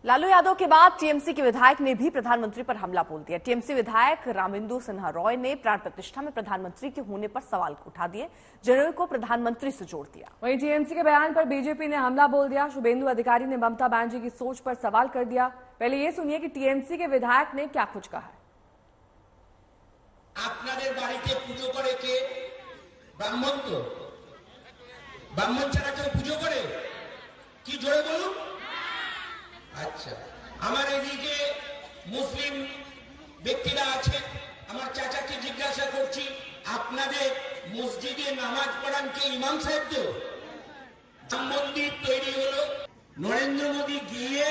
लालू यादव के बाद टीएमसी के विधायक ने भी प्रधानमंत्री पर हमला बोल दिया। टीएमसी विधायक रामेंदु सिन्हा रॉय ने प्राण प्रतिष्ठा में प्रधानमंत्री के होने पर सवाल उठा दिए, जनेऊ को प्रधानमंत्री से जोड़ दिया। वहीं टीएमसी के बयान पर बीजेपी ने हमला बोल दिया। शुभेंदु अधिकारी ने ममता बनर्जी की सोच पर सवाल कर दिया। पहले ये सुनिए कि टीएमसी के विधायक ने क्या कुछ कहा है। আপনাদের বাড়িতে পুজো করে কে? ব্রাহ্মণ তো। ব্রাহ্মণ ছাড়া কেউ পুজো করে? কি জোরে বলুন? আচ্ছা, আমার এদিকে মুসলিম ব্যক্তিরা আছে, আমার চাচাকে জিজ্ঞাসা করছি, আপনাদের মসজিদে নামাজ পড়ান কে? ইমাম সাহেব তো। রাম মন্দির তৈরি হলো, নরেন্দ্র মোদী গিয়ে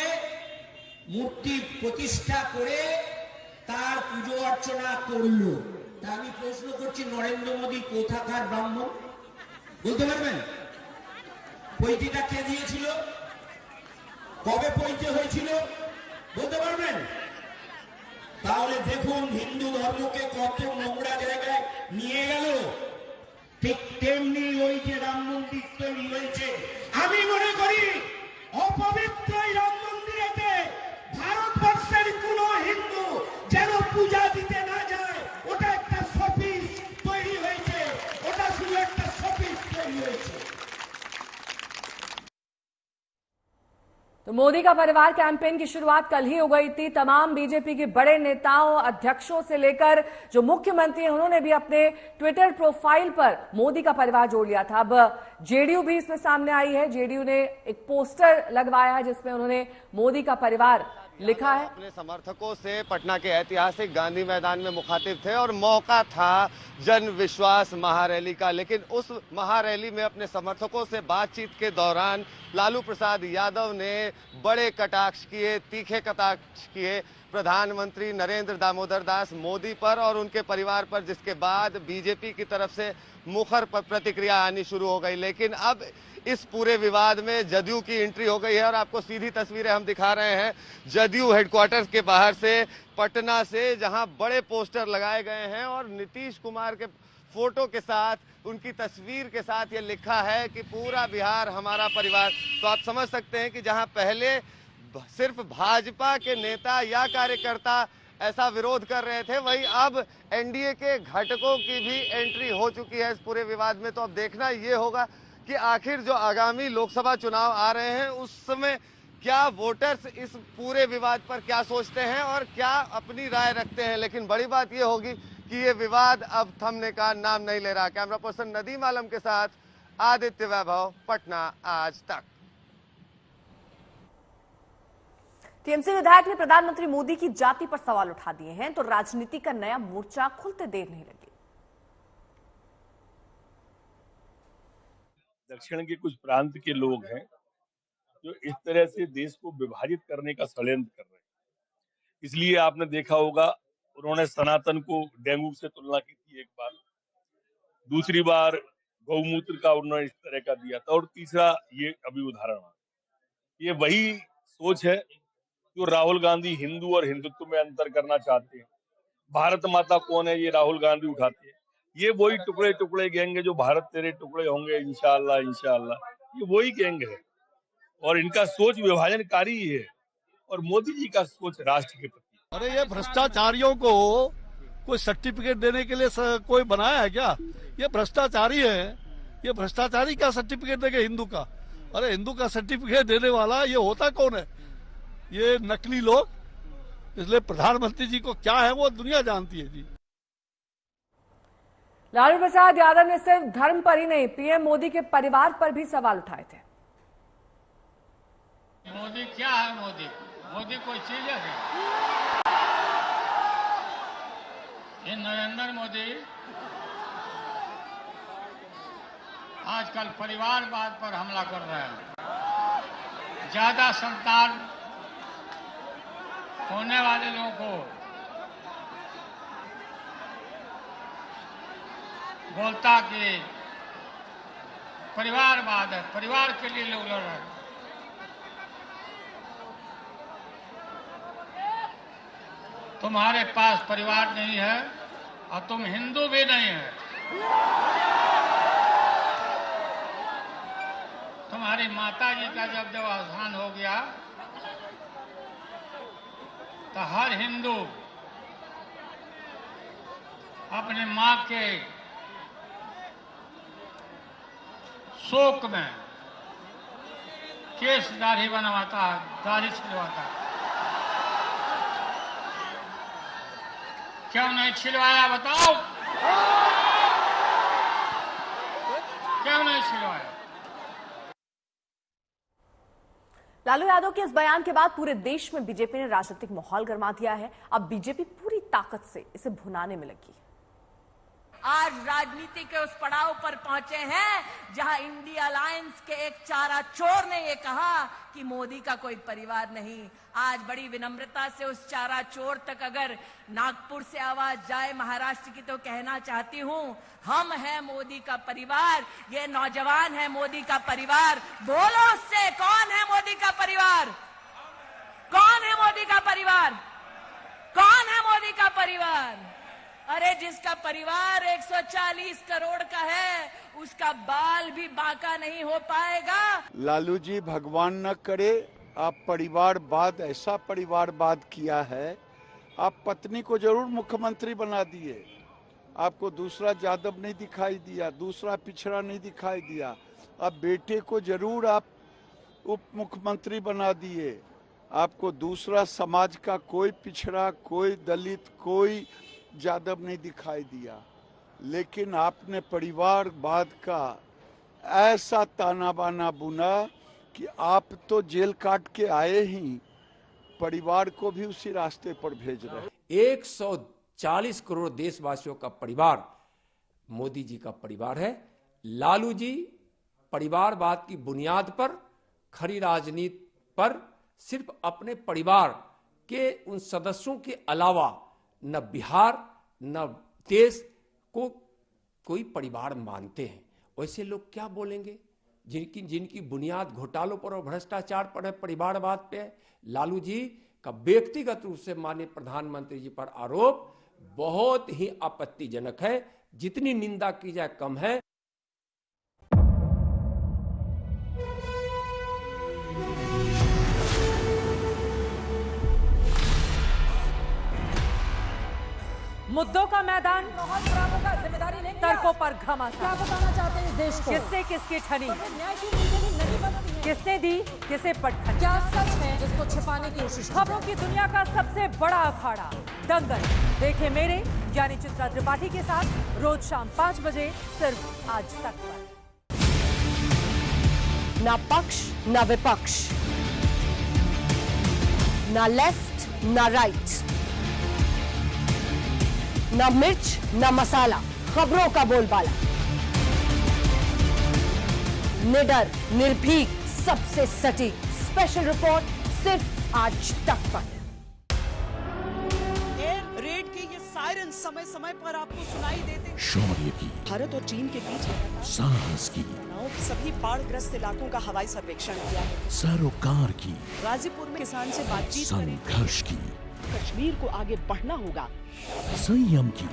মূর্তি প্রতিষ্ঠা করে তার পুজো অর্চনা করলো। তা আমি প্রশ্ন করছি, নরেন্দ্র মোদী কোথাকার ব্রাহ্মণ বলতে পারবেন? পৈতিটা কে দিয়েছিল? কবে পৈতে হয়েছিল বলতে পারবেন? তাহলে দেখুন হিন্দু ধর্মকে কত নোংরা জায়গায় নিয়ে গেল। ঠিক তেমনি ওই যে রাম মন্দির তৈরি হয়েছে, আমি মনে করি অপবিত্র এই রাম মন্দিরেতে ভারতবর্ষের কোন হিন্দু যেন পূজা দিতে না যায়। ওটা একটা শোপিস তৈরি হয়েছে, ওটা শুধু একটা শোপিস তৈরি হয়েছে। तो मोदी का परिवार कैंपेन की शुरुआत कल ही हो गई थी। तमाम बीजेपी के बड़े नेताओं, अध्यक्षों से लेकर जो मुख्यमंत्री हैं, उन्होंने भी अपने ट्विटर प्रोफाइल पर मोदी का परिवार जोड़ लिया था। अब जेडीयू भी इसमें सामने आई है। जेडीयू ने एक पोस्टर लगवाया है जिसमें उन्होंने मोदी का परिवार लिखा है। अपने समर्थकों से पटना के ऐतिहासिक गांधी मैदान में मुखातिब थे और मौका था जन विश्वास महारैली का, लेकिन उस महारैली में अपने समर्थकों से बातचीत के दौरान लालू प्रसाद यादव ने बड़े कटाक्ष किए, तीखे कटाक्ष किए प्रधानमंत्री नरेंद्र दामोदर दास मोदी पर और उनके परिवार पर, जिसके बाद बीजेपी की तरफ से मुखर प्रतिक्रिया आनी शुरू हो गई। लेकिन अब इस पूरे विवाद में जदयू की एंट्री हो गई है और आपको सीधी तस्वीरें हम दिखा रहे हैं जदयू हेडक्वार्टर्स के बाहर से, पटना से, जहां बड़े पोस्टर लगाए गए हैं और नीतीश कुमार के फोटो के साथ, उनकी तस्वीर के साथ ये लिखा है कि पूरा बिहार हमारा परिवार। तो आप समझ सकते हैं कि जहां पहले सिर्फ भाजपा के नेता या कार्यकर्ता ऐसा विरोध कर रहे थे, वहीं अब एनडीए के घटकों की भी एंट्री हो चुकी है इस पूरे विवाद में। तो अब देखना ये होगा कि आखिर जो आगामी लोकसभा चुनाव आ रहे हैं उस समय क्या वोटर्स इस पूरे विवाद पर क्या सोचते हैं और क्या अपनी राय रखते हैं। लेकिन बड़ी बात यह होगी कि ये विवाद अब थमने का नाम नहीं ले रहा। कैमरा पर्सन नदीम आलम के साथ आदित्य वैभव, पटना आज तक। टीएमसी विधायक ने प्रधानमंत्री मोदी की जाति पर सवाल उठा दिए हैं, तो राजनीति का नया मोर्चा खुलते देर नहीं लगी। दक्षिण के कुछ प्रांत के लोग हैं जो इस तरह से देश को विभाजित करने का षड्यंत्र कर रहे हैं। इसलिए आपने देखा होगा उन्होंने सनातन को डेंगू से तुलना की थी एक बार, दूसरी बार गौमूत्र का उन्होंने इस तरह का दिया था, और तीसरा ये अभी उदाहरण है। ये वही सोच है जो राहुल गांधी हिंदू और हिंदुत्व में अंतर करना चाहते हैं। भारत माता कौन है ये राहुल गांधी उठाते हैं। ये वही टुकड़े टुकड़े गैंग है जो भारत तेरे टुकड़े होंगे इंशाअल्लाह इंशाअल्लाह, ये वही गैंग है और इनका सोच विभाजनकारी ही है और मोदी जी का सोच राष्ट्र के प्रति। अरे ये भ्रष्टाचारियों को कोई सर्टिफिकेट देने के लिए कोई बनाया है क्या? ये भ्रष्टाचारी है, ये भ्रष्टाचारी का सर्टिफिकेट देंगे हिंदू का? अरे हिंदू का सर्टिफिकेट देने वाला ये होता कौन है? ये नकली लोग। इसलिए प्रधानमंत्री जी को क्या है वो दुनिया जानती है जी। लालू प्रसाद यादव ने सिर्फ धर्म पर ही नहीं, पीएम मोदी के परिवार पर भी सवाल उठाए थे। मोदी क्या है? मोदी कोई चीज है क्या? ये नरेंद्र मोदी आजकल परिवारवाद पर हमला कर रहे हैं। ज्यादा संतान होने वाले लोगों को बोलता कि परिवारवाद है, परिवार के लिए लोग लड़ रहे हैं। तुम्हारे पास परिवार नहीं है और तुम हिंदू भी नहीं है। तुम्हारी माता जी का जब देहावसान हो गया तो हर हिंदू अपने मां के शोक में केस दाढ़ी बनवाता है, दाढ़ी छिलवाता है। क्यों नहीं छिलवाया बताओ? क्यों नहीं छिलवाया? लालू यादव के इस बयान के बाद पूरे देश में बीजेपी ने राजनीतिक माहौल गर्मा दिया है। अब बीजेपी पूरी ताकत से इसे भुनाने में लगी। आज राजनीति के उस पड़ाव पर पहुंचे हैं जहां इंडिया अलायंस के एक चारा चोर ने ये कहा कि मोदी का कोई परिवार नहीं। आज बड़ी विनम्रता से उस चारा चोर तक अगर नागपुर से आवाज जाए महाराष्ट्र की, तो कहना चाहती हूं, हम हैं मोदी का परिवार, ये नौजवान है मोदी का परिवार। बोलो उससे, कौन है मोदी का परिवार? कौन है मोदी का परिवार? कौन है मोदी का परिवार? अरे जिसका परिवार 140 करोड़ का है, उसका बाल भी बांका नहीं हो पाएगा। लालू जी, भगवान न करे आप परिवारवाद, ऐसा परिवारवाद किया है। आप पत्नी को जरूर मुख्यमंत्री बना दिए, आपको दूसरा यादव नहीं दिखाई दिया, दूसरा पिछड़ा नहीं दिखाई दिया। अब बेटे को जरूर आप उप मुख्यमंत्री बना दिए, आपको दूसरा समाज का कोई पिछड़ा, कोई दलित, कोई यादव नहीं दिखाई दिया। लेकिन आपने परिवारवाद का ऐसा ताना बाना बुना कि आप तो जेल काट के आए ही, परिवार को भी उसी रास्ते पर भेज रहे। 140 करोड़ देशवासियों का परिवार मोदी जी का परिवार है। लालू जी परिवारवाद की बुनियाद पर, खरी राजनीति पर सिर्फ अपने परिवार के उन सदस्यों के अलावा न बिहार न देश को कोई परिवार मानते हैं। वैसे लोग क्या बोलेंगे जिनकी बुनियाद घोटालों पर और भ्रष्टाचार पर है, परिवारवाद पे है। लालू जी का व्यक्तिगत रूप से माननीय प्रधानमंत्री जी पर आरोप बहुत ही आपत्तिजनक है। जितनी निंदा की जाए कम है। मुद्दों का मैदान, तर्कों पर घमासान। क्या बताना चाहते हैं इस देश को? किससे किसकी ठनी, किसने दी किसे पटखनी, क्या सच है जिसको छिपाने की कोशिश। खबरों की दुनिया का सबसे बड़ा अखाड़ा दंगल देखे मेरे यानी चित्रा त्रिपाठी के साथ रोज शाम 5 बजे सिर्फ आज तक पर। ना पक्ष ना विपक्ष, ना लेफ्ट ना राइट, ना मिर्च ना मसाला, खबरों का बोलबाला। निडर, निर्भीक, सबसे सटीक स्पेशल रिपोर्ट सिर्फ आज तक पर। एयर रेड के ये सायरन समय समय पर आपको सुनाई देते। शौर्य की, भारत और चीन के बीच साहस की, सभी बाढ़ग्रस्त इलाकों का हवाई सर्वेक्षण किया है। सरोकार की, गाजीपुर में किसान से बातचीत, संघर्ष की, कश्मीर को आगे बढ़ना होगा, संयम की,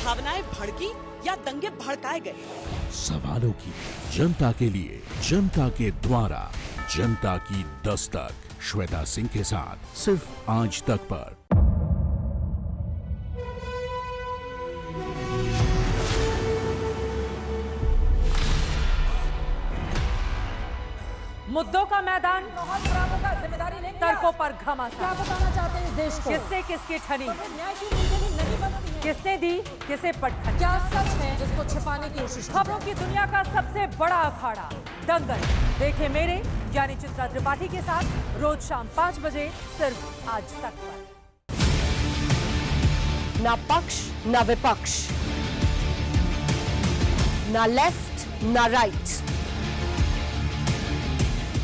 भावनाएं भड़की या दंगे भड़काए गए, सवालों की, जनता के लिए, जनता के द्वारा, जनता की दस्तक। श्वेता सिंह के साथ सिर्फ आज तक पर। मुद्दों का मैदान, तर्कों पर घमासान। क्या बताना चाहते हैं इस देश को? किससे किसकी ठनी, किसने दी किसे पटखनी, क्या सच है जिसको छिपाने की कोशिश। खबरों की दुनिया का सबसे बड़ा अखाड़ा दंगल देखे मेरे यानी चित्रा त्रिपाठी के साथ रोज शाम 5 बजे सिर्फ आज तक पर। ना पक्ष ना विपक्ष, ना लेफ्ट ना राइट,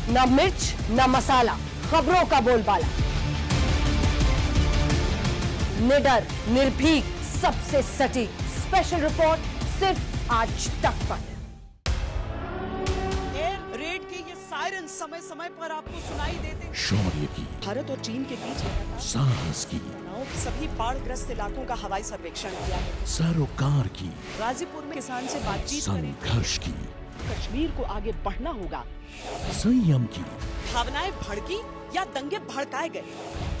ना मिर्च ना मसाला, खबरों का बोलबाला। निडर, निर्भीक, सबसे सटीक स्पेशल रिपोर्ट सिर्फ आज तक पर। एयर रेड के ये सायरन समय समय पर आपको सुनाई देते। शौर्य की, भारत और चीन के बीच साहस की, सभी बाढ़ग्रस्त इलाकों का हवाई सर्वेक्षण किया है। सरोकार की, गाजीपुर में किसान से बातचीत, संघर्ष की, कश्मीर को आगे बढ़ना होगा। संयम की, भावनाएं भड़की या दंगे भड़काए गए,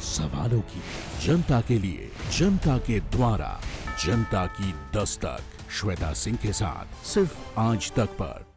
सवालों की, जनता के लिए, जनता के द्वारा, जनता की दस्तक। श्वेता सिंह के साथ सिर्फ आज तक पर।